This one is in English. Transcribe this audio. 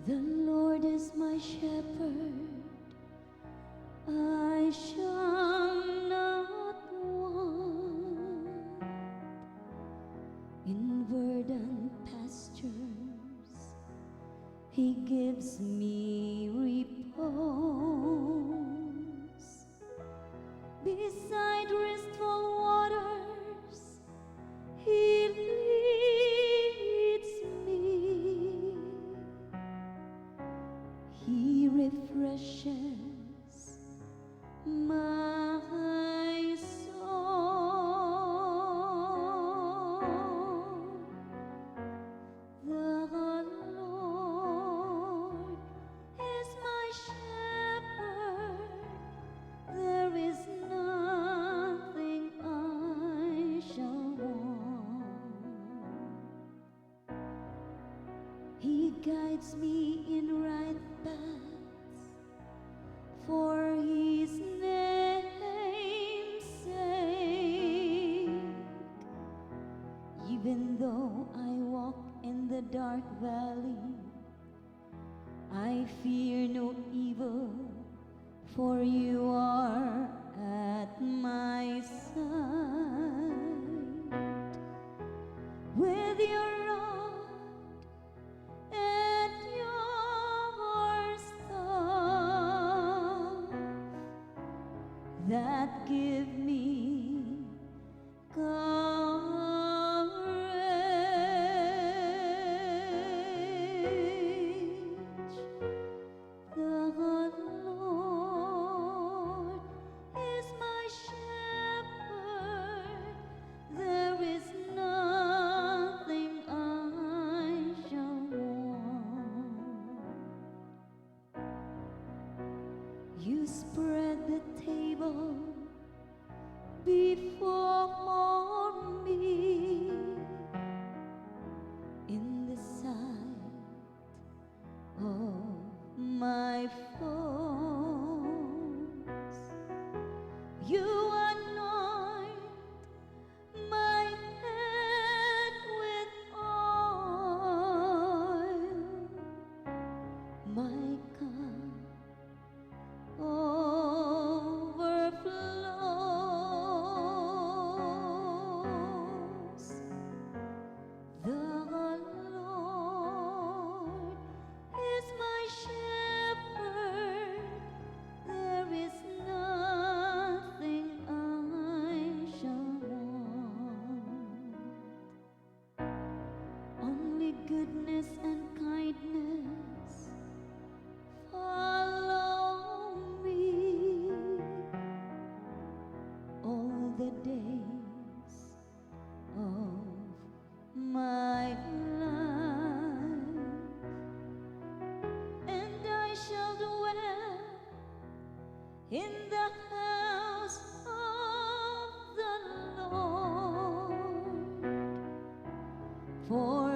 The Lord is my shepherd, I shall not want. In verdant pastures He gives me repose. Beside restful waters He leads me. He refreshes my soul. The Lord is my shepherd, there is nothing I shall want. He guides me in right paths for His name's sake. Even though I walk in the dark valley, I fear no evil, for You are at my side. With Your rod and Your staff that give me courage. The Lord is my shepherd, there is nothing I shall want. You spread the table before me in the sight of my foes. You anoint my head with oil, my cup overflows. The Lord is my shepherd, there is nothing I shall want. Only goodness and kindness follow me all the days of my life, and I shall dwell in the house of the Lord for